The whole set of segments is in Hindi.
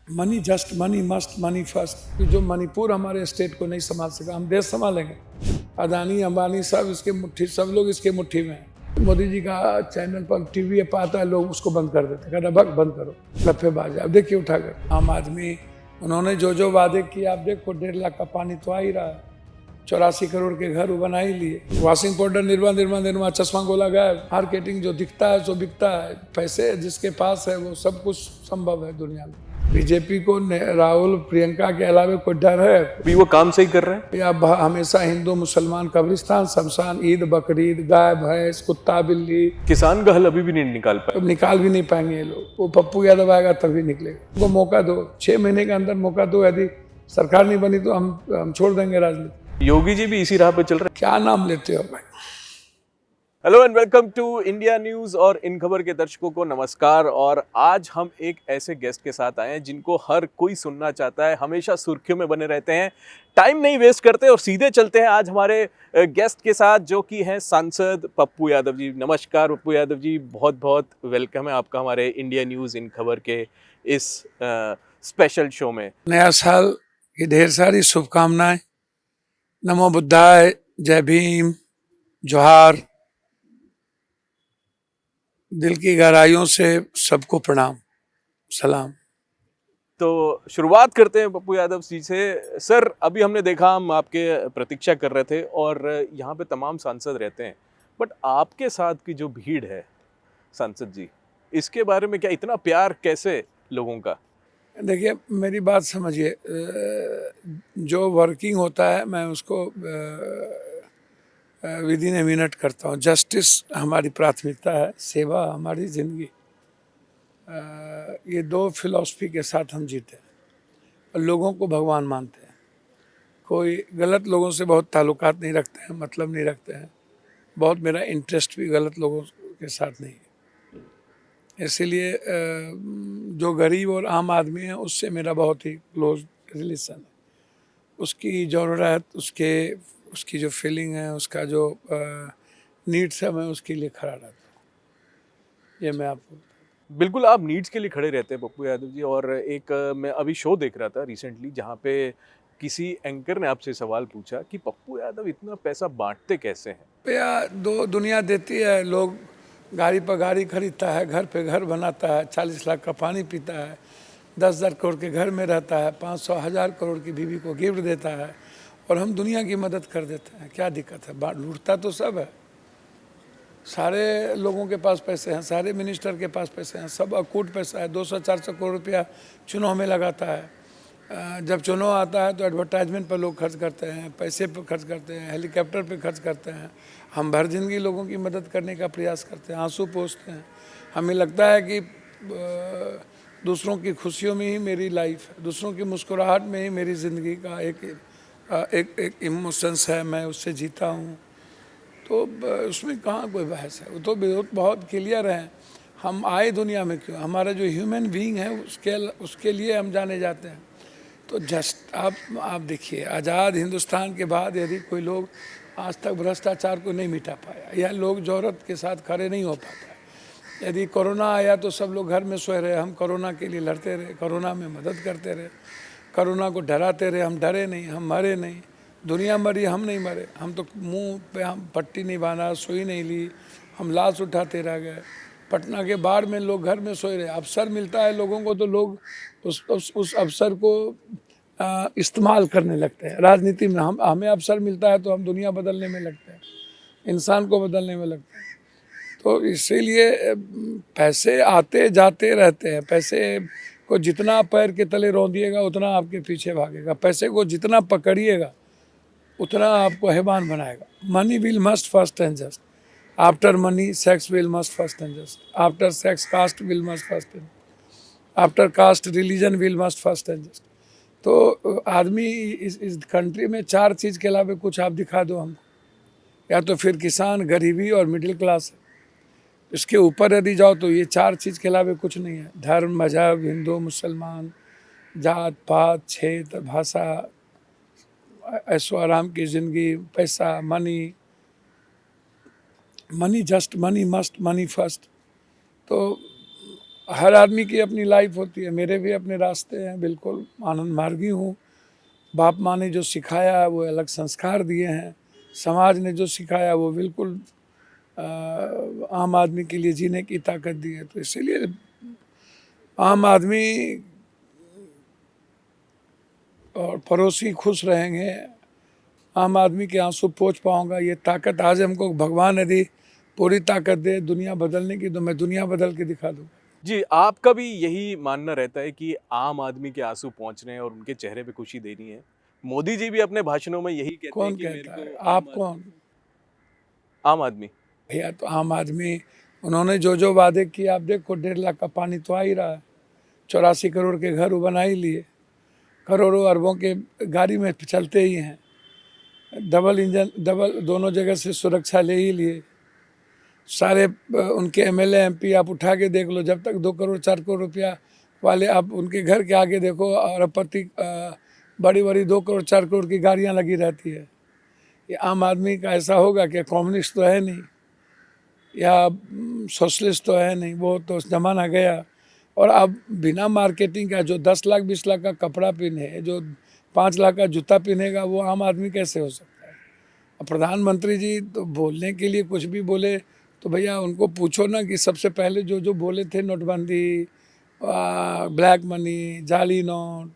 Money just money must money first. जो मणिपुर हमारे स्टेट को नहीं संभाल सका, हम देश संभालेंगे। अदानी अंबानी सब इसके मुट्ठी, सब लोग इसके मुट्ठी में हैं। मोदी जी का चैनल पर टीवी पे आता है, लोग उसको बंद कर देते, कहते भग बंद करो, लफेबाज। अब देखिए उठाकर आम आदमी, उन्होंने जो जो वादे किए, आप देखो 1.5 लाख का पानी तो आ ही रहा है, 84 करोड़ के घर वो बना ही लिए। वॉशिंग पाउडर निर्मा चश्मा गोला गायब। मार्केटिंग जो दिखता है सो बिकता है। पैसे जिसके पास है वो सब कुछ संभव है दुनिया में। बीजेपी को राहुल प्रियंका के अलावा कोई डर है? भी वो काम सही कर रहे हैं या हमेशा हिंदू मुसलमान कब्रिस्तान शमशान, ईद बकरीद, गाय भैंस कुत्ता बिल्ली। किसान का हल अभी भी नहीं निकाल पाए। अब निकाल भी नहीं पाएंगे ये लोग। वो पप्पू यादव आएगा तभी निकलेगा। उनको मौका दो, 6 महीने के अंदर मौका दो। यदि सरकार नहीं बनी तो हम छोड़ देंगे राजनीति। योगी जी भी इसी राह पे चल रहे हैं। क्या नाम लेते हो भाई? Hello and welcome to India News और इन खबर के दर्शकों को नमस्कार। और आज हम एक ऐसे गेस्ट के साथ आए हैं जिनको हर कोई सुनना चाहता है, हमेशा सुर्खियों में बने रहते हैं। टाइम नहीं वेस्ट करते और सीधे चलते हैं आज हमारे गेस्ट के साथ, जो कि हैं सांसद पप्पू यादव जी। नमस्कार पप्पू यादव जी, बहुत बहुत वेलकम है आपका हमारे इंडिया न्यूज इन खबर के इस स्पेशल शो में। नया साल की ढेर सारी शुभकामनाएं। नमो बुद्धाय, जय भीम, जोहार। दिल की गहराइयों से सबको प्रणाम, सलाम। तो शुरुआत करते हैं पप्पू यादव जी से। सर, अभी हमने देखा, हम आपके प्रतीक्षा कर रहे थे और यहाँ पे तमाम सांसद रहते हैं, बट आपके साथ की जो भीड़ है सांसद जी, इसके बारे में क्या इतना प्यार कैसे लोगों का? देखिए मेरी बात समझिए, जो वर्किंग होता है मैं उसको विदिन ए मिनट करता हूँ। जस्टिस हमारी प्राथमिकता है, सेवा हमारी जिंदगी। ये दो फिलॉसफी के साथ हम जीते हैं और लोगों को भगवान मानते हैं। कोई गलत लोगों से बहुत ताल्लुकात नहीं रखते हैं, मतलब नहीं रखते हैं। बहुत मेरा इंटरेस्ट भी गलत लोगों के साथ नहीं है। इसीलिए जो गरीब और आम आदमी है उससे मेरा बहुत ही क्लोज रिलेशन है। उसकी ज़रूरत, उसकी जो फीलिंग है, उसका जो नीड्स है, मैं उसके लिए खड़ा रहता हूँ। ये मैं आपको बिल्कुल, आप नीड्स के लिए खड़े रहते हैं पप्पू यादव जी। और एक मैं अभी शो देख रहा था रिसेंटली, जहाँ पे किसी एंकर ने आपसे सवाल पूछा कि पप्पू यादव इतना पैसा बांटते कैसे हैं? या दो दुनिया देती है। लोग गाड़ी पर गाड़ी खरीदता है, घर पे घर बनाता है, 40 लाख का पानी पीता है, 10,000 करोड़ के घर में रहता है, 500,000 करोड़ की बीवी को गिफ्ट देता है और हम दुनिया की मदद कर देते हैं। क्या दिक्कत है? लूटता तो सब है। सारे लोगों के पास पैसे हैं, सारे मिनिस्टर के पास पैसे हैं, सब अकूट पैसा है। 200-400 करोड़ रुपया चुनाव में लगाता है। जब चुनाव आता है तो एडवर्टाइजमेंट पर लोग खर्च करते हैं, पैसे पर खर्च करते हैं, हेलीकॉप्टर पे खर्च करते हैं। हम भर जिंदगी लोगों की मदद करने का प्रयास करते हैं, आंसू पोंछते हैं। हमें लगता है कि दूसरों की खुशियों में ही मेरी लाइफ है, दूसरों की मुस्कुराहट में ही मेरी ज़िंदगी का एक इमोशंस है, मैं उससे जीता हूँ। तो उसमें कहाँ कोई बहस है? वो तो बहुत क्लियर है। हम आए दुनिया में क्यों? हमारा जो ह्यूमन बीइंग है उसके लिए हम जाने जाते हैं। तो जस्ट आप देखिए, आज़ाद हिंदुस्तान के बाद यदि कोई लोग आज तक भ्रष्टाचार को नहीं मिटा पाया, या लोग जौहरत के साथ खड़े नहीं हो पाता। यदि कोरोना आया तो सब लोग घर में सोए रहे, हम कोरोना के लिए लड़ते रहे, कोरोना में मदद करते रहे, कोरोना को डराते रहे। हम डरे नहीं, हम मरे नहीं। दुनिया मरी, हम नहीं मरे। हम तो मुंह पे हम पट्टी नहीं बांधा, सुई नहीं ली, हम लाश उठाते रह गए। पटना के बाढ़ में लोग घर में सोए रहे। अवसर मिलता है लोगों को तो लोग उस अवसर को इस्तेमाल करने लगते हैं। राजनीति में हमें अवसर मिलता है तो हम दुनिया बदलने में लगते हैं, इंसान को बदलने में लगते हैं। तो इसीलिए पैसे आते जाते रहते हैं। पैसे को जितना पैर के तले रौंदिएगा उतना आपके पीछे भागेगा। पैसे को जितना पकड़िएगा उतना आपको हैवान बनाएगा। Money will must first and just. After money sex will must first and just. After sex caste will must first and after caste religion will must first and just. तो आदमी इस कंट्री में 4 चीज़ के अलावा कुछ आप दिखा दो हमको। या तो फिर किसान, गरीबी और मिडिल क्लास है। इसके ऊपर यदि जाओ तो ये 4 चीज़ के अलावा कुछ नहीं है। धर्म, मजहब, हिंदू मुसलमान, जात पात, क्षेत्र, भाषा, ऐशो आराम की ज़िंदगी, पैसा, money just money must money first. तो हर आदमी की अपनी लाइफ होती है, मेरे भी अपने रास्ते हैं, बिल्कुल आनंद मार्गी हूँ। बाप माँ ने जो सिखाया वो अलग संस्कार दिए हैं, समाज ने जो सिखाया वो बिल्कुल आम आदमी के लिए जीने की ताकत दी है। तो इसीलिए आम आदमी और पड़ोसी खुश रहेंगे, आम आदमी के आंसू पोंछ पाऊंगा, ये ताकत आज हमको भगवान ने दी। पूरी ताकत दे दुनिया बदलने की तो मैं दुनिया बदल के दिखा दूँ। जी, आपका भी यही मानना रहता है कि आम आदमी के आँसू पहुँचने हैं और उनके चेहरे पे खुशी देनी है। मोदी जी भी अपने भाषणों में यही कहते हैं कौन कि मेरे कहता है? को आप कौन? आम आदमी। भैया तो आम आदमी, उन्होंने जो जो वादे किए आप देखो, 1.5 लाख का पानी तो आ ही रहा है, 84 करोड़ के घर वो बना ही लिए, करोड़ों अरबों के गाड़ी में चलते ही हैं, डबल इंजन, डबल दोनों जगह से सुरक्षा ले ही लिए। सारे उनके एमएलए एमपी आप उठा के देख लो, जब तक 2 करोड़ 4 करोड़ रुपया वाले, आप उनके घर के आगे देखो अरबपति बड़ी बड़ी 2 करोड़ 4 करोड़ की गाड़ियां लगी रहती है। ये आम आदमी का ऐसा होगा कि कम्युनिस्ट तो है नहीं या सोशलिस्ट तो है नहीं, वो तो ज़माना गया। और अब बिना मार्केटिंग का जो 10 लाख 20 लाख का कपड़ा पहने, जो 5 लाख का जूता पहनेगा, वो आम आदमी कैसे हो सकता है? अब प्रधानमंत्री जी तो बोलने के लिए कुछ भी बोले तो भैया उनको पूछो ना कि सबसे पहले जो जो बोले थे, नोटबंदी, ब्लैक मनी, जाली नोट,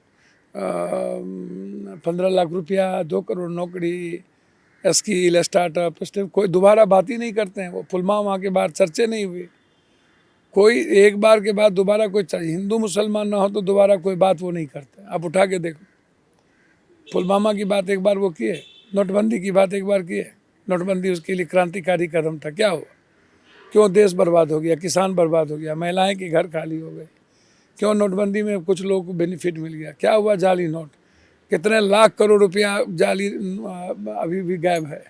15 लाख रुपया, 2 करोड़ नौकरी, स्किल स्टार्टअप, कोई दोबारा बात ही नहीं करते हैं। वो पुलवामा के बाद चर्चे नहीं हुए, कोई एक बार के बाद दोबारा कोई हिंदू मुसलमान ना हो तो दोबारा कोई बात वो नहीं करते। आप उठा के देखो, पुलवामा की बात एक बार वो किए, नोटबंदी की बात एक बार किए। नोटबंदी उसके लिए क्रांतिकारी कदम था, क्या हुआ? क्यों देश बर्बाद हो गया, किसान बर्बाद हो गया, महिलाएं के घर खाली हो गए? क्यों नोटबंदी में कुछ लोगों को बेनिफिट मिल गया? क्या हुआ? जाली नोट, कितने लाख करोड़ रुपया जाली अभी भी गायब है।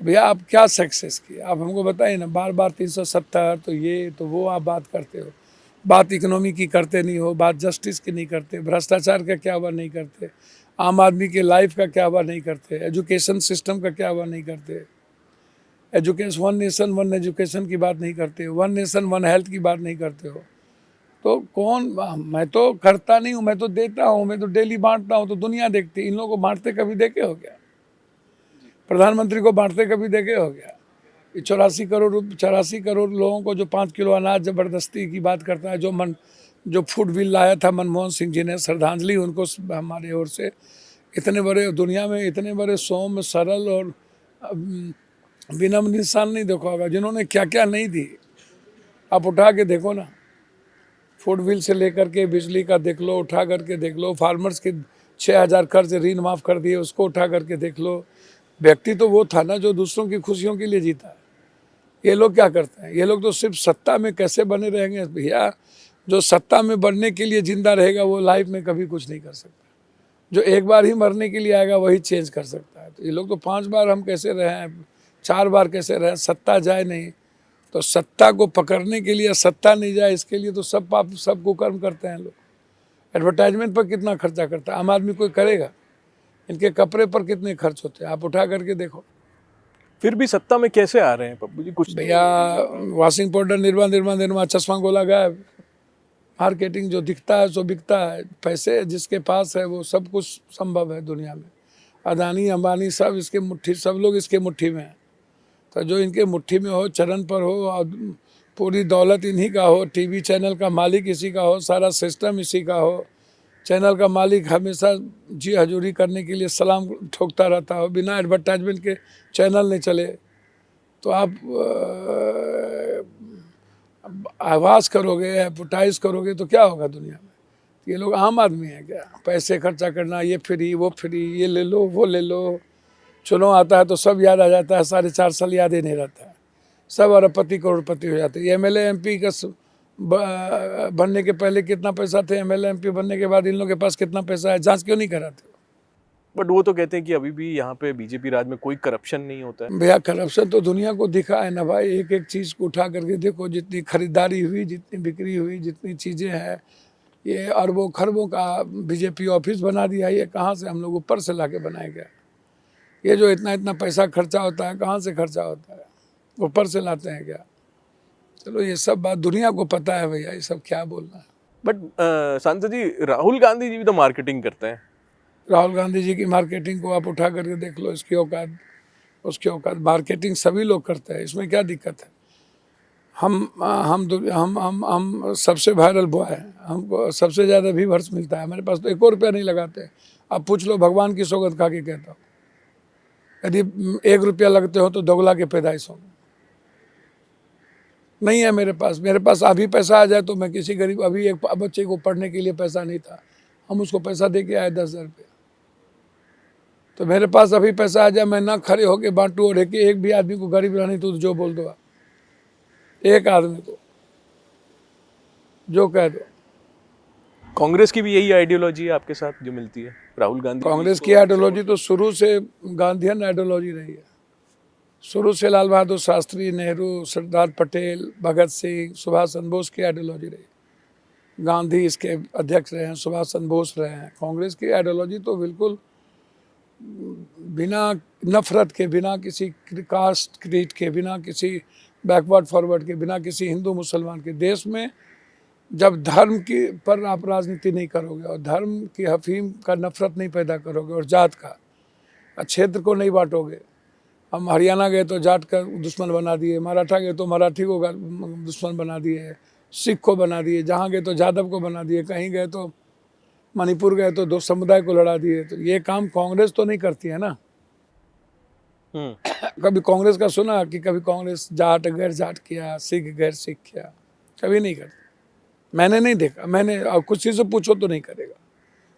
तो भैया आप क्या सक्सेस किए? आप हमको बताइए ना। बार बार 370 तो ये तो वो आप बात करते हो, बात इकोनॉमी की करते नहीं हो, बात जस्टिस की नहीं करते, भ्रष्टाचार का क्या हुआ नहीं करते, आम आदमी के लाइफ का क्या हुआ नहीं करते, एजुकेशन सिस्टम का क्या हुआ नहीं करते, education, one nation one education की बात नहीं करते, वन नेशन वन हेल्थ की बात नहीं करते हो। तो कौन? मैं तो करता नहीं हूँ, मैं तो देता हूँ, मैं तो डेली बांटता हूँ, तो दुनिया देखती। इन लोगों को बांटते कभी देखे हो क्या? प्रधानमंत्री को बांटते कभी देखे हो क्या? 84 करोड़ लोगों को जो 5 किलो अनाज जबरदस्ती की बात करता है, जो फूड बिल लाया था मनमोहन सिंह जी ने, श्रद्धांजलि उनको हमारे ओर से। इतने बड़े दुनिया में इतने बड़े सौम्य सरल और विनम्र इंसान नहीं देखा होगा जिन्होंने क्या क्या नहीं दी। आप उठा के देखो ना, फूड बिल से लेकर के बिजली का देख लो, उठा करके देख लो, फार्मर्स के 6,000 कर्ज ऋण माफ़ कर दिए, उसको उठा करके देख लो। व्यक्ति तो वो था ना जो दूसरों की खुशियों के लिए जीता है। ये लोग क्या करते हैं? ये लोग तो सिर्फ सत्ता में कैसे बने रहेंगे भैया। जो सत्ता में बनने के लिए जिंदा रहेगा वो लाइफ में कभी कुछ नहीं कर सकता। जो एक बार ही मरने के लिए आएगा वही चेंज कर सकता है। तो ये लोग तो 5 बार हम कैसे रहे हैं, 4 बार कैसे रहे, सत्ता जाए नहीं। तो सत्ता को पकड़ने के लिए, सत्ता नहीं जाए इसके लिए तो सब पाप सब कुकर्म करते हैं लोग। एडवर्टाइजमेंट पर कितना खर्चा करता है आम आदमी, कोई करेगा? इनके कपड़े पर कितने खर्च होते हैं, आप उठा करके देखो। फिर भी सत्ता में कैसे आ रहे हैं पप्पू जी? कुछ भैया वॉशिंग पाउडर निर्मा चश्मा गोला गायब, मार्केटिंग जो दिखता है सो बिकता है। पैसे जिसके पास है वो सब कुछ संभव है दुनिया में। अदानी अंबानी सब इसके मुट्ठी, सब लोग इसके मुट्ठी में हैं। तो जो इनके मुट्ठी में हो, चरण पर हो, और पूरी दौलत इन्हीं का हो, टीवी चैनल का मालिक इसी का हो, सारा सिस्टम इसी का हो, चैनल का मालिक हमेशा जी हजूरी करने के लिए सलाम ठोकता रहता हो, बिना एडवर्टाइजमेंट के चैनल नहीं चले, तो आप आवाज़ करोगे, एडवर्टाइज करोगे तो क्या होगा दुनिया में? ये लोग आम आदमी हैं क्या? पैसे खर्चा करना, ये फ्री वो फ्री, ये ले लो वो ले लो। चुनाव आता है तो सब याद आ जाता है, 4.5 साल याद ही नहीं रहता है, सब अरबपति करोड़पति हो जाते हैं। एमएलए एमपी का बनने के पहले कितना पैसा थे, एमएलए एमपी बनने के बाद इन लोगों के पास कितना पैसा है, जांच क्यों नहीं कराते? बट वो तो कहते हैं कि अभी भी यहाँ पे बीजेपी राज में कोई करप्शन नहीं होता है। भैया करप्शन तो दुनिया को दिखा है ना भाई, एक एक चीज़ को उठा करके देखो, जितनी खरीदारी हुई, जितनी बिक्री हुई, जितनी चीज़ें हैं, ये अरबों खरबों का बीजेपी ऑफिस बना दिया। ये कहाँ से हम लोग ऊपर से ला के बनाए गए? ये जो इतना इतना पैसा खर्चा होता है, कहाँ से खर्चा होता है? ऊपर से लाते हैं क्या? चलो ये सब बात दुनिया को पता है भैया, ये सब क्या बोलना है। बट सांसद जी, राहुल गांधी जी भी तो मार्केटिंग करते हैं। राहुल गांधी जी की मार्केटिंग को आप उठा करके देख लो, इसकी औकात उसकी औकात। मार्केटिंग सभी लोग करते हैं, इसमें क्या दिक्कत है। हम सबसे वायरल बॉय हैं, हमको सबसे ज़्यादा व्यूअर्स मिलता है, हमारे पास तो 1 रुपया नहीं लगाते। आप पूछ लो, भगवान की सौगंध खा के कहता हूँ, यदि 1 रुपया लगते हो तो दोगला के पैदाइश हो। नहीं है मेरे पास अभी पैसा आ जाए तो मैं किसी गरीब, अभी एक बच्चे को पढ़ने के लिए पैसा नहीं था, हम उसको पैसा दे के आए 10,000 रुपया। तो मेरे पास अभी पैसा आ जाए, मैं ना खड़े होके बांटू और एक भी आदमी को गरीब रहनी तो जो बोल दो, एक आदमी को जो कह दो। कांग्रेस की भी यही आइडियोलॉजी है आपके साथ जो मिलती है? राहुल गांधी कांग्रेस की आइडियोलॉजी तो शुरू से गांधीयन आइडियोलॉजी रही है। शुरू से लाल बहादुर शास्त्री, नेहरू, सरदार पटेल, भगत सिंह, सुभाष चंद्र बोस की आइडियोलॉजी रही। गांधी इसके अध्यक्ष रहे हैं, सुभाष चंद्र बोस रहे हैं। कांग्रेस की आइडियोलॉजी तो बिल्कुल बिना नफरत के, बिना किसी कास्ट क्रीड के, बिना किसी बैकवर्ड फॉरवर्ड के, बिना किसी हिंदू मुसलमान के, देश में जब धर्म की पर आप राजनीति नहीं करोगे और धर्म की अफीम का नफरत नहीं पैदा करोगे और जात का क्षेत्र को नहीं बांटोगे। हम हरियाणा गए तो जाट का दुश्मन बना दिए, मराठा गए तो मराठी को दुश्मन बना दिए, सिख को बना दिए, जहाँ गए तो यादव को बना दिए, कहीं गए तो मणिपुर गए तो 2 समुदाय को लड़ा दिए। तो ये काम कांग्रेस तो नहीं करती है ना। कभी कांग्रेस का सुना कि कभी कांग्रेस जाट गैर जाट किया, सिख गैर सिख किया? कभी नहीं करती, मैंने नहीं देखा। मैंने और कुछ चीज़ से पूछो तो नहीं करेगा,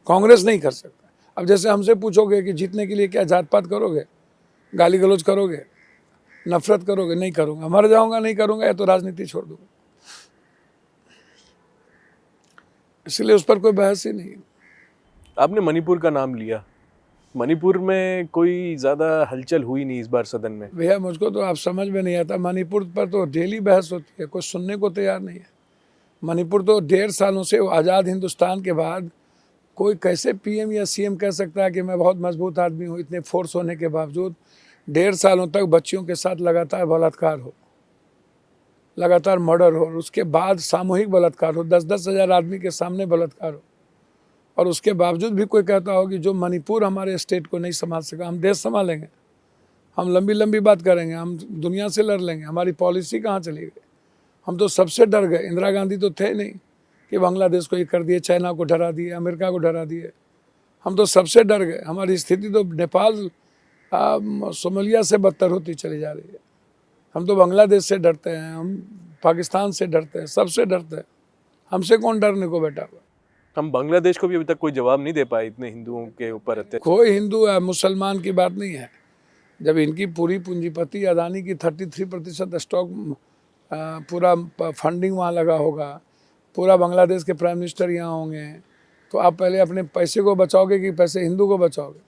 कांग्रेस नहीं कर सकता। अब जैसे हमसे पूछोगे कि जीतने के लिए क्या जात पात करोगे, गाली गलौज करोगे, नफरत करोगे? नहीं करूँगा, मर जाऊँगा नहीं करूँगा, या तो राजनीति छोड़ दूँगा। इसलिए उस पर कोई बहस ही नहीं है। आपने मणिपुर का नाम लिया, मणिपुर में कोई ज़्यादा हलचल हुई नहीं इस बार सदन में। भैया मुझको तो आप समझ में नहीं आता, मणिपुर पर तो डेली बहस होती है, कोई सुनने को तैयार नहीं है। मणिपुर तो 1.5 सालों से आज़ाद हिंदुस्तान के बाद कोई कैसे पीएम या सीएम कह सकता है कि मैं बहुत मजबूत आदमी हूँ, इतने फोर्स होने के बावजूद 1.5 सालों तक बच्चियों के साथ लगातार बलात्कार हो, लगातार मर्डर हो, और उसके बाद सामूहिक बलात्कार हो, 10-10 हज़ार आदमी के सामने बलात्कार हो, और उसके बावजूद भी कोई कहता हो कि जो मणिपुर हमारे स्टेट को नहीं संभाल सका, हम देश संभालेंगे, हम लंबी लंबी बात करेंगे, हम दुनिया से लड़ लेंगे, हमारी पॉलिसी कहाँ चली गई। हम तो सबसे डर गए। इंदिरा गांधी तो थे नहीं कि बांग्लादेश को ये कर दिए, चाइना को डरा दिए, अमेरिका को डरा दिए। हम तो सबसे डर गए। हमारी स्थिति तो नेपाल सोमालिया से बदतर होती चली जा रही है। हम तो बांग्लादेश से डरते हैं, हम पाकिस्तान से डरते हैं, सबसे डरते हैं। हमसे कौन डरने को बैठा हुआ? हम बांग्लादेश को भी अभी तक कोई जवाब नहीं दे पाए इतने हिंदुओं के ऊपर अत्याचार। कोई हिंदू है मुसलमान की बात नहीं है। जब इनकी पूरी पूंजीपति अदानी की 33% स्टॉक, पूरा फंडिंग वहाँ लगा होगा, पूरा बांग्लादेश के प्राइम मिनिस्टर यहाँ होंगे, तो आप पहले अपने पैसे को बचाओगे कि पैसे हिंदू को बचाओगे?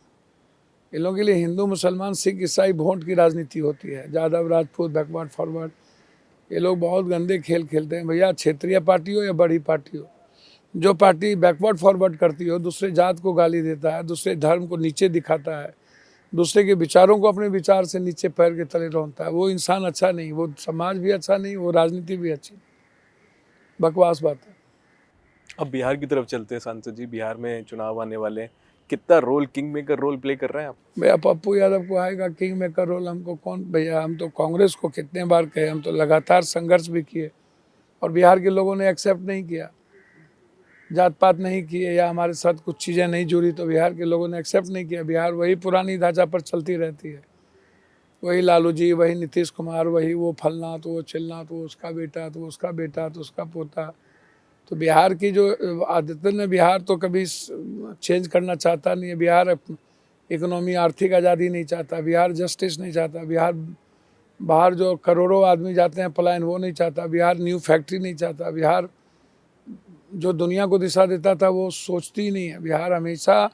इन लोगों के लिए हिंदू मुसलमान सिख ईसाई वोट की राजनीति होती है, यादव राजपूत बैकवर्ड फॉरवर्ड। ये लोग बहुत गंदे खेल खेलते हैं भैया। क्षेत्रीय पार्टी हो या बड़ी पार्टी हो, जो पार्टी बैकवर्ड फॉरवर्ड करती हो, दूसरे जात को गाली देता है, दूसरे धर्म को नीचे दिखाता है, दूसरे के विचारों को अपने विचार से नीचे पैर के तले रौंदता है, वो इंसान अच्छा नहीं, वो समाज भी अच्छा नहीं, वो राजनीति भी अच्छी नहीं। बकवास बात है। अब बिहार की तरफ चलते हैं सांसद जी, बिहार में चुनाव आने वाले हैं, कितना role king maker role play कर रहे हैं आप? भैया पप्पू यादव को आएगा किंग मेकर रोल, हमको कौन भैया? हम तो कांग्रेस को कितने बार कहे, हम तो लगातार संघर्ष भी किए और बिहार के लोगों ने एक्सेप्ट नहीं किया। जात पात नहीं किए या हमारे साथ कुछ चीज़ें नहीं जुड़ी तो बिहार के लोगों ने एक्सेप्ट नहीं किया। बिहार वही पुरानी ढांचा पर चलती रहती है, वही लालू जी, वही नीतीश कुमार, वही वो फलना तो वो चिलना तो उसका बेटा तो उसका बेटा तो उसका पोता। तो बिहार की जो आदतें ने, बिहार तो कभी चेंज करना चाहता नहीं है। बिहार इकोनॉमी आर्थिक आज़ादी नहीं चाहता, बिहार जस्टिस नहीं चाहता, बिहार बाहर जो करोड़ों आदमी जाते हैं पलायन वो नहीं चाहता, बिहार न्यू फैक्ट्री नहीं चाहता, बिहार जो दुनिया को दिशा देता था वो सोचती ही नहीं है। बिहार हमेशा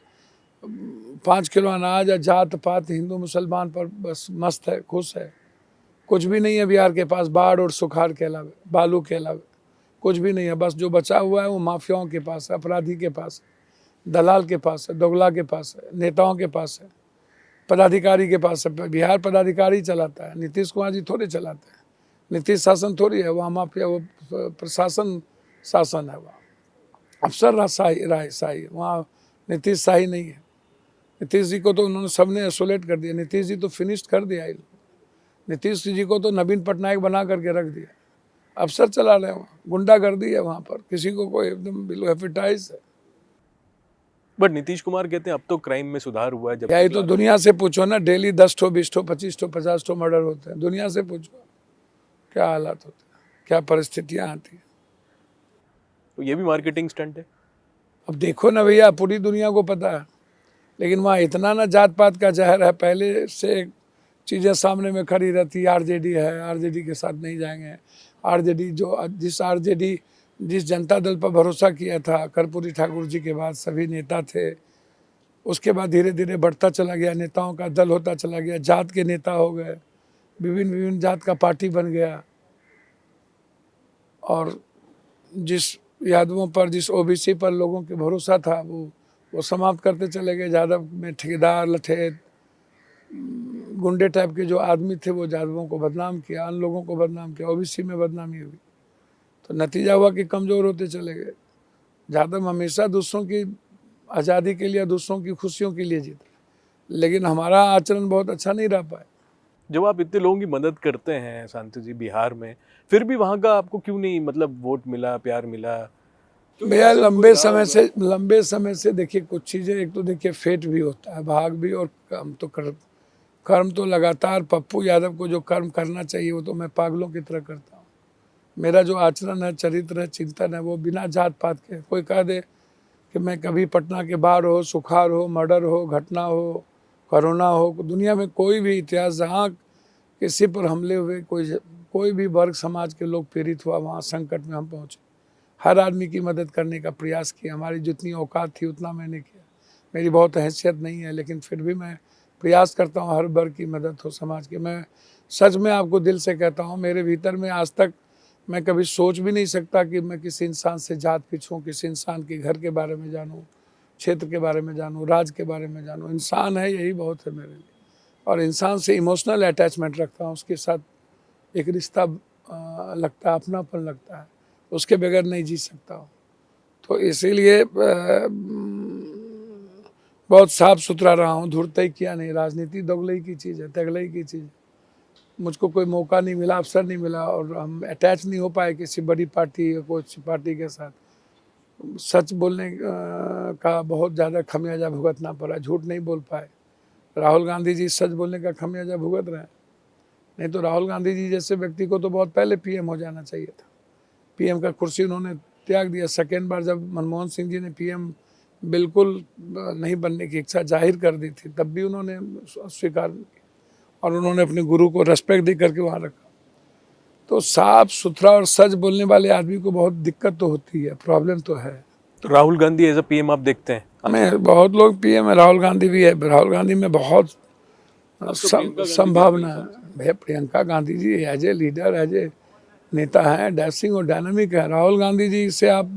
5 किलो अनाज या जात पात हिंदू मुसलमान पर बस मस्त है, खुश है। कुछ भी नहीं है बिहार के पास, बाढ़ और सुखाड़ के अलावा, बालू के अलावा कुछ भी नहीं है। बस जो बचा हुआ है वो माफियाओं के पास है, अपराधी के पास है, दलाल के पास है, दोगला के पास है, नेताओं के पास है, पदाधिकारी के पास है। बिहार पदाधिकारी चलाता है, नीतीश कुमार जी थोड़े चलाते हैं। नीतीश शासन थोड़ी है, वहाँ माफिया, वो प्रशासन शासन है, वहाँ अफसर शाही, वहाँ नीतीश शाही नहीं है। नीतीश जी को तो उन्होंने सबने एसोलेट कर दिया, नीतीश जी तो फिनिश्ड कर दिया। नीतीश जी को तो नवीन पटनायक बना करके रख दिया, अफसर चला रहे हैं वहाँ, गुंडागर्दी है वहाँ पर, किसी को कोई एकदम बिलो हेपेटाइज है। बट नीतीश कुमार कहते हैं अब तो क्राइम में सुधार हुआ है। जब यही तो दुनिया से पूछो ना, डेली 10 ठो 20 ठो 25 ठो 50 ठो मर्डर होते हैं, दुनिया से पूछो क्या हालात होते हैं, क्या परिस्थितियाँ आती हैं। तो ये भी मार्केटिंग स्टंट है। अब देखो ना भैया, पूरी दुनिया को पता है, लेकिन वहाँ इतना ना जात पात का जहर है, पहले से चीज़ें सामने में खड़ी रहती। आरजेडी है, आरजेडी के साथ नहीं जाएंगे, आरजेडी जिस जनता दल पर भरोसा किया था कर्पूरी ठाकुर जी के बाद सभी नेता थे, उसके बाद धीरे धीरे बढ़ता चला गया, नेताओं का दल होता चला गया, जात के नेता हो गए, विभिन्न जात का पार्टी बन गया, और जिस यादवों पर, जिस ओबीसी पर लोगों के भरोसा था वो समाप्त करते चले गए। यादव में ठेकेदार, लठेत, गुंडे टाइप के जो आदमी थे वो यादवों को बदनाम किया, अन्य लोगों को बदनाम किया, ओबीसी में बदनामी हुई, तो नतीजा हुआ कि कमज़ोर होते चले गए। यादव हमेशा दूसरों की आज़ादी के लिए, दूसरों की खुशियों के लिए जीता, लेकिन हमारा आचरण बहुत अच्छा नहीं रह पाया। जब आप इतने लोगों की मदद करते हैं शांति जी बिहार में, फिर भी वहाँ का आपको क्यों नहीं मतलब वोट मिला, प्यार मिला? भैया लंबे समय से देखिए कुछ चीज़ें, एक तो देखिए फेट भी होता है, भाग भी, और कर्म तो लगातार पप्पू यादव को जो कर्म करना चाहिए वो तो मैं पागलों की तरह करता हूँ। मेरा जो आचरण है, चरित्र है, चिंतन है, वो बिना जात पात के, कोई कह दे कि मैं कभी पटना के बाहर हो, सुखार हो, मर्डर हो, घटना हो, कोरोना हो, दुनिया में कोई भी इतिहास जहाँ किसी पर हमले हुए, कोई भी वर्ग समाज के लोग पीड़ित हुआ, वहाँ संकट में हम पहुँचे, हर आदमी की मदद करने का प्रयास किया। हमारी जितनी औकात थी उतना मैंने किया। मेरी बहुत हैसियत नहीं है, लेकिन फिर भी मैं प्रयास करता हूँ हर वर्ग की मदद हो, समाज की। मैं सच में आपको दिल से कहता हूँ, मेरे भीतर में आज तक मैं कभी सोच भी नहीं सकता कि मैं किसी इंसान से जात पीछूँ, किसी इंसान के घर के बारे में जानूँ, क्षेत्र के बारे में जानूँ, राज्य के बारे में जानूँ। इंसान है, यही बहुत है मेरे लिए, और इंसान से इमोशनल अटैचमेंट रखता हूँ, उसके साथ एक रिश्ता लगता है, अपनापन लगता है, उसके बगैर नहीं जी सकता हूँ। तो इसीलिए बहुत साफ सुथरा रहा हूँ, धूर्तई किया नहीं। राजनीति दोगलई की चीज़ है, तगलई की चीज़ है। मुझको कोई मौका नहीं मिला, अवसर नहीं मिला, और हम अटैच नहीं हो पाए किसी बड़ी पार्टी या कोई पार्टी के साथ। सच बोलने का बहुत ज़्यादा खमियाजा भुगतना पड़ा, झूठ नहीं बोल पाए। राहुल गांधी जी सच बोलने का खमियाजा भुगत रहे हैं, नहीं तो राहुल गांधी जी जैसे व्यक्ति को तो बहुत पहले पीएम हो जाना चाहिए था। पीएम का कुर्सी उन्होंने त्याग दिया। सेकेंड बार जब मनमोहन सिंह जी ने पीएम बिल्कुल नहीं बनने की इच्छा जाहिर कर दी थी, तब भी उन्होंने स्वीकार नहीं किया, और उन्होंने अपने गुरु को रेस्पेक्ट दे करके वहाँ रखा। तो साफ सुथरा और सच बोलने वाले आदमी को बहुत दिक्कत तो होती है, प्रॉब्लम तो है। तो Rahul Gandhi as a PM आप देखते हैं? हमें बहुत लोग पीएम है, राहुल गांधी भी है। राहुल गांधी में बहुत संभावना है। भैया Priyanka Gandhi ji as a leader, as a नेता हैं, डैशिंग और डायनामिक है। राहुल गांधी जी से आप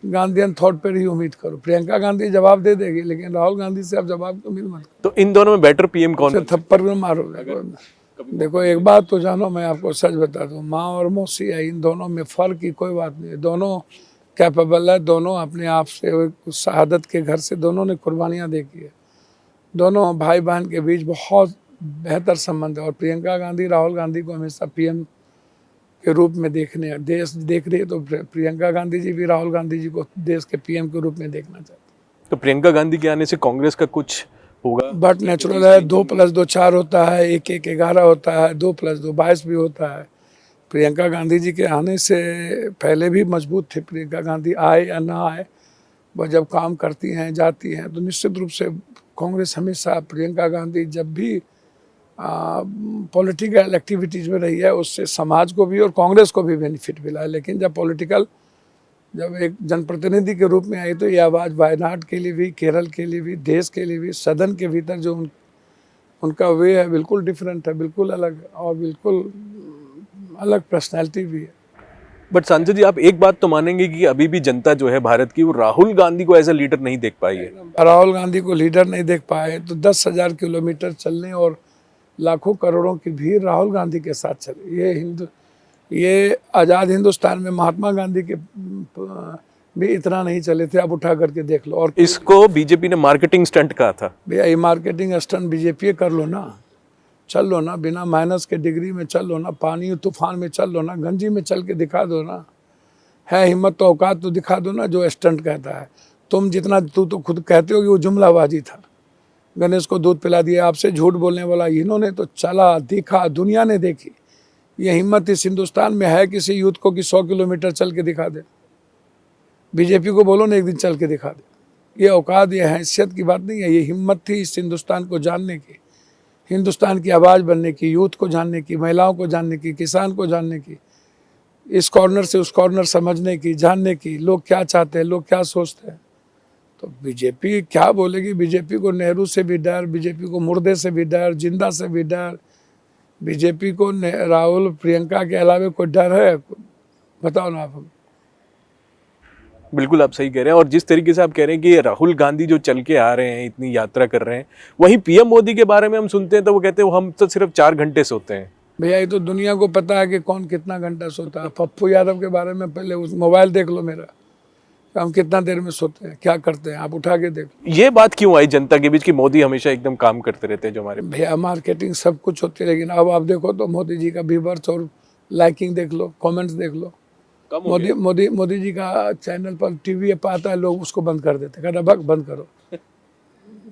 गांधीयन थॉट पर ही उम्मीद करो। प्रियंका गांधी जवाब दे देगी, लेकिन राहुल गांधी से आप जवाब की उम्मीद मत करो। तो इन दोनों में बेटर पीएम कौन? थप्पड़ में मारो। देखो एक बात तो जानो, मैं आपको सच बता दूं, माँ और मौसी है, इन दोनों में फ़र्क की कोई बात नहीं है। दोनों कैपेबल है, दोनों अपने आप से शहादत के घर से दोनों ने कुर्बानियाँ देखी है। दोनों भाई बहन के बीच बहुत बेहतर संबंध है, और प्रियंका गांधी राहुल गांधी को हमेशा पीएम के रूप में देश देख रही है, तो प्रियंका गांधी जी भी राहुल गांधी जी को देश के पीएम के रूप में देखना चाहते हैं। तो प्रियंका गांधी के आने से कांग्रेस का कुछ होगा? बट नेचुरल है, 2+2 4 होता है, 1 11 होता है, 2+2 22 भी होता है। प्रियंका गांधी जी के आने से पहले भी मजबूत थे। प्रियंका गांधी आए या ना आए, वह जब काम करती हैं, जाती हैं, तो निश्चित रूप से कांग्रेस हमेशा, प्रियंका गांधी जब भी पॉलिटिकल एक्टिविटीज़ में रही है, उससे समाज को भी और कांग्रेस को भी बेनिफिट मिला है। लेकिन जब एक जनप्रतिनिधि के रूप में आई, तो ये आवाज़ वायनाड के लिए भी, केरल के लिए भी, देश के लिए भी, सदन के भीतर जो उनका वे है बिल्कुल डिफरेंट है, बिल्कुल अलग, और बिल्कुल अलग पर्सनैलिटी भी है। बट संजय जी, आप एक बात तो मानेंगे कि अभी भी जनता जो है भारत की, वो राहुल गांधी को एज ए लीडर नहीं देख पाई है। राहुल गांधी को लीडर नहीं देख पाए तो 10,000 किलोमीटर चलने और लाखों करोड़ों की भीड़ राहुल गांधी के साथ चले। ये ये आज़ाद हिंदुस्तान में महात्मा गांधी के भी इतना नहीं चले थे, आप उठा करके देख लो। और इसको बीजेपी ने मार्केटिंग स्टंट कहा था। भैया ये मार्केटिंग स्टंट बीजेपी कर लो ना, चल लो ना, बिना माइनस के डिग्री में चल लो ना, पानी तूफान में चल लो ना, गंजी में चल के दिखा दो ना, है हिम्मत तो औकात तो दिखा दो ना। जो स्टंट कहता है, तुम जितना तू तो खुद कहते हो कि वो जुमलाबाजी था, गणेश को दूध पिला दिया, आपसे झूठ बोलने वाला इन्होंने तो चला दिखा, दुनिया ने देखी। ये हिम्मत इस हिंदुस्तान में है किसी यूथ को कि 100 किलोमीटर चल के दिखा दे? बीजेपी को बोलो ना एक दिन चल के दिखा दे। ये औकात, ये हैसियत की बात नहीं है, ये हिम्मत थी इस हिंदुस्तान को जानने की, हिंदुस्तान की आवाज़ बनने की, यूथ को जानने की, महिलाओं को जानने की, किसान को जानने की, इस कॉर्नर से उस कॉर्नर समझने की, जानने की, लोग क्या चाहते हैं, लोग क्या सोचते हैं। तो बीजेपी क्या बोलेगी? बीजेपी को नेहरू से भी डर, बीजेपी को मुर्दे से भी डर, जिंदा से भी डर, बीजेपी को राहुल प्रियंका के अलावा कोई डर है? बताओ ना आप। बिल्कुल आप सही कह रहे हैं। और जिस तरीके से आप कह रहे हैं कि राहुल गांधी जो चल के आ रहे हैं, इतनी यात्रा कर रहे हैं, वहीं पीएम मोदी के बारे में हम सुनते हैं तो वो कहते हैं हम तो सिर्फ 4 घंटे सोते हैं। भैया ये तो दुनिया को पता है कि कौन कितना घंटा सोता है। पप्पू यादव के बारे में पहले उस मोबाइल देख लो मेरा, हम कितना देर में सोते हैं, क्या करते हैं, आप उठा के देख लो। ये बात क्यों आई जनता के बीच कि मोदी हमेशा एकदम काम करते रहते हैं जो हमारे? भैया मार्केटिंग सब कुछ होती है, लेकिन अब आप देखो तो मोदी जी का व्यूअर्स और लाइकिंग देख लो, कमेंट्स देख लो। मोदी जी का चैनल पर टीवी पे आता है, लोग उसको बंद कर देते, कहता भग बंद करो,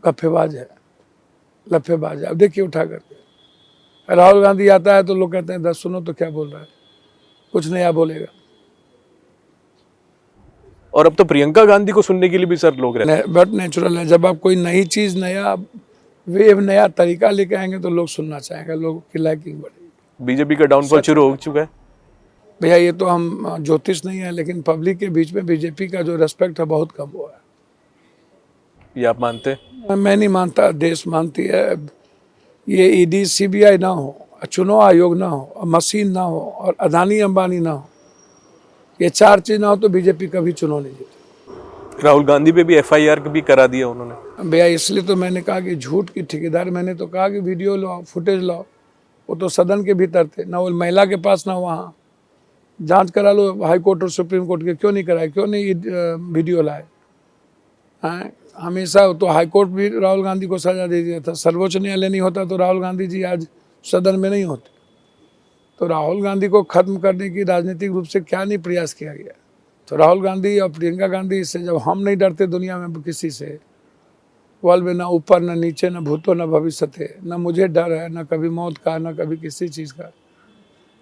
गप्फेबाज है, लफेबाज है। अब देखिए उठा करके राहुल गांधी आता है तो लोग कहते हैं 10 सुनो तो क्या बोल रहा है, कुछ नया बोलेगा। और अब तो प्रियंका गांधी को सुनने के लिए भी सर लोग रहते हैं। बट नेचुरल है, जब आप कोई नई चीज़, नया वेव, नया तरीका लेके आएंगे तो लोग सुनना चाहेंगे, लोगों की लाइकिंग बढ़ेगी। बीजेपी का डाउनफॉल शुरू हो चुका है भैया। ये तो हम ज्योतिष नहीं है, लेकिन पब्लिक के बीच में बीजेपी का जो रेस्पेक्ट है बहुत कम हुआ है। ये आप मानते हैं? मैं नहीं मानता, देश मानती है। ये ईडी सीबीआई ना हो, चुनाव आयोग ना हो, मशीन ना हो और अदानी अंबानी ना हो, ये 4 चीज ना हो तो बीजेपी कभी चुनाव नहीं जीती। राहुल गांधी पे भी एफआईआर भी करा दिया उन्होंने। भैया इसलिए तो मैंने कहा कि झूठ की ठेकेदार, मैंने तो कहा कि वीडियो लाओ, फुटेज लाओ। वो तो सदन के भीतर थे ना, वो महिला के पास ना वहाँ। जांच करा लो हाई कोर्ट और सुप्रीम कोर्ट के, क्यों नहीं कराए, क्यों नहीं वीडियो लाए? हाँ, हमेशा तो हाई कोर्ट भी राहुल गांधी को सजा दे दिया था। सर्वोच्च न्यायालय नहीं होता तो राहुल गांधी जी आज सदन में नहीं होते। तो राहुल गांधी को खत्म करने की राजनीतिक रूप से क्या नहीं प्रयास किया गया? तो राहुल गांधी और प्रियंका गांधी से जब हम नहीं डरते दुनिया में किसी से, वर्ल्ड में ना ऊपर ना नीचे, ना भूतो ना भविष्य थे, ना मुझे डर है, ना कभी मौत का, ना कभी किसी चीज़ का,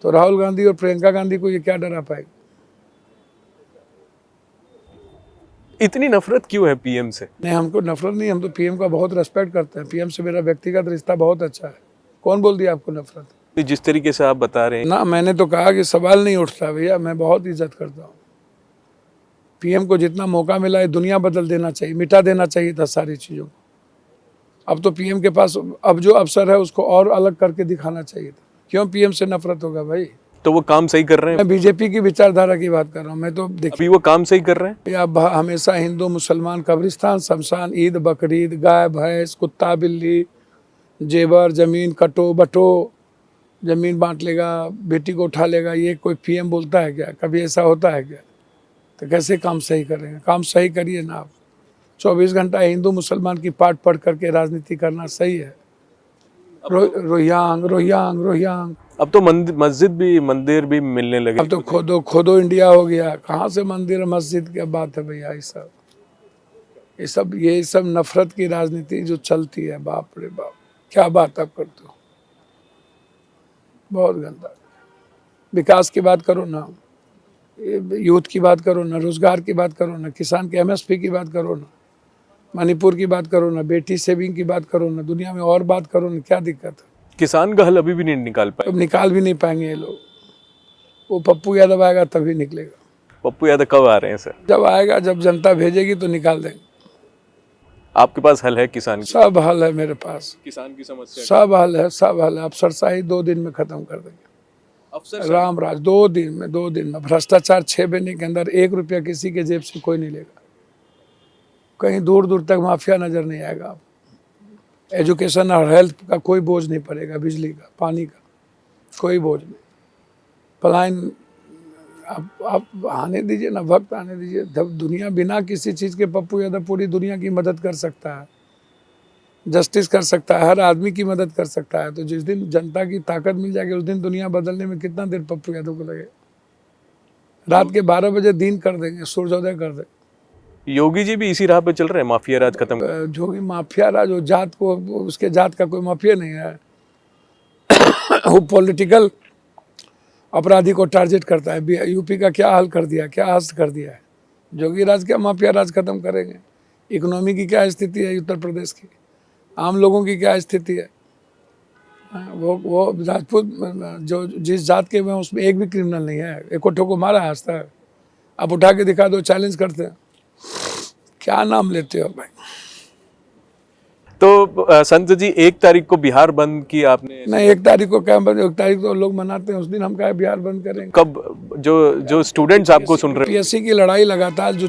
तो राहुल गांधी और प्रियंका गांधी को ये क्या डरा पाएगी? इतनी नफरत क्यों है पीएम से? नहीं, हमको नफरत नहीं, हम तो पीएम का बहुत रिस्पेक्ट करते हैं। पीएम से मेरा व्यक्तिगत रिश्ता बहुत अच्छा है। कौन बोल दिया आपको नफरत? जिस तरीके से आप बता रहे हैं ना, मैंने तो कहा कि सवाल नहीं उठता भैया, मैं बहुत इज्जत करता हूँ। पीएम को जितना मौका मिला है दुनिया बदल देना चाहिए, मिटा देना चाहिए था सारी चीज़ों को। अब तो पीएम के पास अब जो अवसर है उसको और अलग करके दिखाना चाहिए था। क्यों पीएम से नफरत होगा भाई? तो वो काम सही कर रहे हैं? मैं बीजेपी की विचारधारा की बात कर रहा हूँ। मैं तो अभी वो काम सही कर रहे हैं? अब हमेशा हिंदू मुसलमान, कब्रिस्तान, शमशान, ईद बकरीद, गाय भैंस, कुत्ता बिल्ली, जेवर, जमीन, कटो बटो, जमीन बांट लेगा, बेटी को उठा लेगा, ये कोई पीएम बोलता है क्या? कभी ऐसा होता है क्या? तो कैसे काम सही करेंगे? काम सही करिए ना आप। 24 घंटा हिंदू मुसलमान की पाठ पढ़ करके राजनीति करना सही है? रोहियांग रोहियांग रोहियांग। अब तो मंदिर भी मिलने लगे। अब तो खोदो इंडिया हो गया। कहाँ से मंदिर मस्जिद की बात है भैया? ये सब नफरत की राजनीति जो चलती है, बाप रे बाप, क्या बात आप करते हो, बहुत गंदा। विकास की बात करो ना, यूथ की बात करो ना, रोजगार की बात करो ना, किसान के एमएसपी की बात करो ना, मणिपुर की बात करो ना, बेटी सेविंग की बात करो ना, दुनिया में और बात करो ना, क्या दिक्कत है? किसान का हल अभी भी नहीं निकाल पाए। अब निकाल भी नहीं पाएंगे ये लोग। वो पप्पू यादव आएगा तभी निकलेगा। पप्पू यादव कब आ रहे हैं सर? जब आएगा, जब जनता भेजेगी तो निकाल देंगे। आपके पास हल है किसान की? सब हल है मेरे पास, किसान की समस्या सब हल है, सब हल है। अफसरशाही 2 दिन में खत्म कर देंगे। राम राज 2 दिन में। भ्रष्टाचार 6 महीने के अंदर 1 रुपया किसी के जेब से कोई नहीं लेगा। कहीं दूर दूर तक माफिया नजर नहीं आएगा। आप एजुकेशन और हेल्थ का कोई बोझ नहीं पड़ेगा, बिजली का, पानी का कोई बोझ नहीं। पलायन आप आने दीजिए ना, वक्त आने दीजिए। जब दुनिया बिना किसी चीज़ के पप्पू यादव पूरी दुनिया की मदद कर सकता है, जस्टिस कर सकता है, हर आदमी की मदद कर सकता है। तो जिस दिन जनता की ताकत मिल जाएगी उस दिन दुनिया बदलने में कितना देर पप्पू यादव को लगे। रात के 12 बजे दिन कर देंगे, सूर्योदय कर देंगे। योगी जी भी इसी राह पे चल रहे हैं, माफिया राज खत्म। जो भी माफिया राज, जो जात को, उसके जात का कोई माफिया नहीं है। वो पॉलिटिकल अपराधी को टारगेट करता है। यूपी का क्या हाल कर दिया, क्या हाल कर दिया है। जोगी राज क्या माफिया राज खत्म करेंगे। इकोनॉमी की क्या स्थिति है उत्तर प्रदेश की, आम लोगों की क्या स्थिति है। वो राजपूत जो जिस जात के में उसमें एक भी क्रिमिनल नहीं है, एक को मारा आज तक। आप उठा के दिखा दो, चैलेंज करते हैं। क्या नाम लेते हो भाई। तो संत जी 1 तारीख को बिहार बंद की आपने? नहीं, 1 तारीख को क्या बंद, 1 तारीख तो लोग मनाते हैं, उस दिन हम क्या बिहार बंद करेंगे। कब जो स्टूडेंट्स आपको सुन रहे हैं, पीएससी की लड़ाई लगातार जो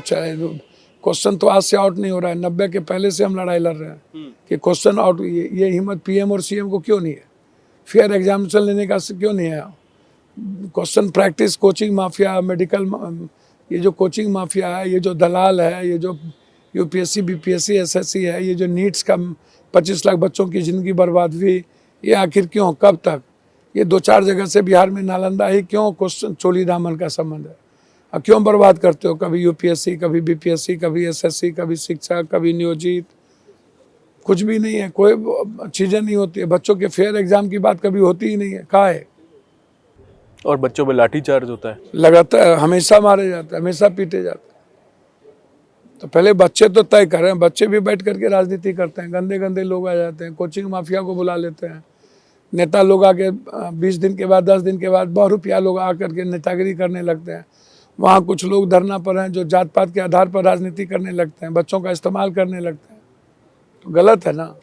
क्वेश्चन तो आज से आउट नहीं हो रहा है, 90 के पहले से हम लड़ाई लड़ रहे हैं कि क्वेश्चन आउट। ये हिम्मत पीएम और सीएम को क्यों नहीं है, फेयर एग्जामिनेशन लेने का क्यों नहीं है। Question practice, coaching mafia, medical, ये जो कोचिंग माफिया है, ये जो दलाल है, ये जो यूपीएससी बीपीएससी एसएससी है, ये जो नीट्स का 25 लाख बच्चों की ज़िंदगी बर्बाद हुई, ये आखिर क्यों, कब तक। ये 2-4 जगह से बिहार में नालंदा ही क्यों क्वेश्चन चोली दामन का संबंध है। अब क्यों बर्बाद करते हो, कभी यूपीएससी, कभी बीपीएससी, कभी एसएससी, कभी शिक्षा, कभी नियोजित। कुछ भी नहीं है, कोई चीज़ें नहीं होती है। बच्चों के फेयर एग्जाम की बात कभी होती ही नहीं है, कहाँ है। और बच्चों पे लाठी चार्ज होता है लगातार, हमेशा मारे जाते हैं, हमेशा पीटे जाते हैं। तो पहले बच्चे तो तय करें, बच्चे भी बैठ करके राजनीति करते हैं। गंदे गंदे लोग आ जाते हैं, कोचिंग माफिया को बुला लेते हैं। नेता लोग आके 20 दिन के बाद, 10 दिन के बाद बहुरुपया लोग आकर के नेतागिरी करने लगते हैं। वहाँ कुछ लोग धरना पर हैं जो जात पात के आधार पर राजनीति करने लगते हैं, बच्चों का इस्तेमाल करने लगते हैं। तो गलत है ना।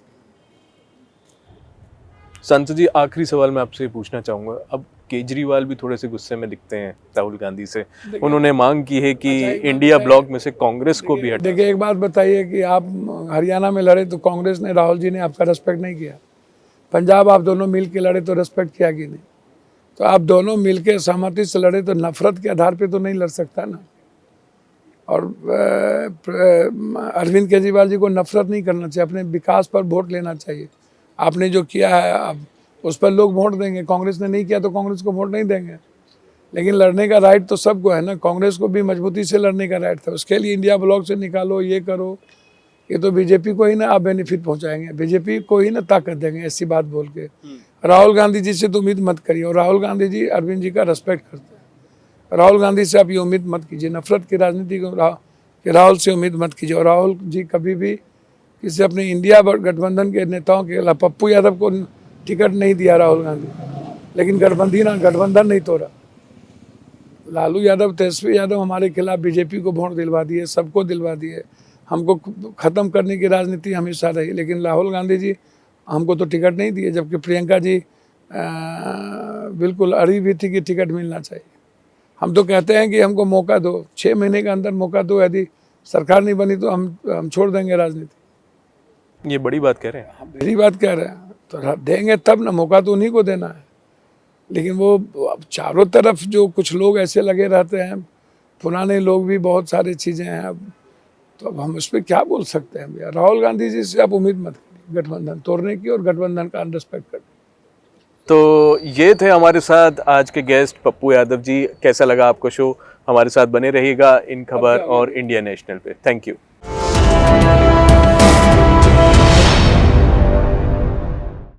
संत जी आखिरी सवाल मैं आपसे पूछना चाहूँगा, अब केजरीवाल भी थोड़े से गुस्से में दिखते हैं राहुल गांधी से। उन्होंने मांग की है कि इंडिया ब्लॉक में से कांग्रेस को भी हटा। देखिए, एक बात बताइए कि आप हरियाणा में लड़े तो कांग्रेस ने, राहुल जी ने आपका रेस्पेक्ट नहीं किया। पंजाब आप दोनों मिल के लड़े तो रेस्पेक्ट किया कि नहीं। तो आप दोनों मिल के सहमति से लड़े तो नफरत के आधार पे तो नहीं लड़ सकता ना। और अरविंद केजरीवाल जी को नफरत नहीं करना चाहिए, अपने विकास पर वोट लेना चाहिए। आपने जो किया है अब उस पर लोग वोट देंगे, कांग्रेस ने नहीं किया तो कांग्रेस को वोट नहीं देंगे। लेकिन लड़ने का राइट तो सबको है ना। कांग्रेस को भी मजबूती से लड़ने का राइट था, उसके लिए इंडिया ब्लॉक से निकालो, ये करो। ये तो बीजेपी को ही ना आप बेनिफिट पहुंचाएंगे, बीजेपी को ही ना ताकत देंगे ऐसी बात बोल के। राहुल गांधी जी से तो उम्मीद मत करिए। और राहुल गांधी जी अरविंद जी का रेस्पेक्ट करते हैं। राहुल गांधी से आप ये उम्मीद मत कीजिए, नफरत की राजनीति को राहुल से उम्मीद मत कीजिए। और राहुल जी कभी भी किसी अपने इंडिया गठबंधन के नेताओं के खिलाफ, पप्पू यादव को टिकट नहीं दिया राहुल गांधी, लेकिन गठबंधन नहीं तोड़ा। लालू यादव, तेजस्वी यादव हमारे खिलाफ बीजेपी को वोट दिलवा दिए, सबको दिलवा दिए। हमको ख़त्म करने की राजनीति हमेशा रही, लेकिन राहुल गांधी जी हमको तो टिकट नहीं दिए। जबकि प्रियंका जी बिल्कुल अड़ी भी थी कि टिकट मिलना चाहिए। हम तो कहते हैं कि हमको मौका दो, 6 महीने के अंदर मौका दो। यदि सरकार नहीं बनी तो हम छोड़ देंगे राजनीति। ये बड़ी बात कह रहे हैं। बड़ी बात कह रहे हैं तो देंगे तब ना, मौका तो उन्हीं को देना है। लेकिन वो चारों तरफ जो कुछ लोग ऐसे लगे रहते हैं, पुराने लोग भी, बहुत सारी चीज़ें हैं। अब तो अब हम उस पर क्या बोल सकते हैं भैया। राहुल गांधी जी से आप उम्मीद मत करिए गठबंधन तोड़ने की और गठबंधन का अनरिस्पेक्ट करने। तो ये थे हमारे साथ आज के गेस्ट पप्पू यादव जी। कैसा लगा आपको शो? हमारे साथ बने रहिएगा इन खबर और इंडिया नेशनल पे। Thank you.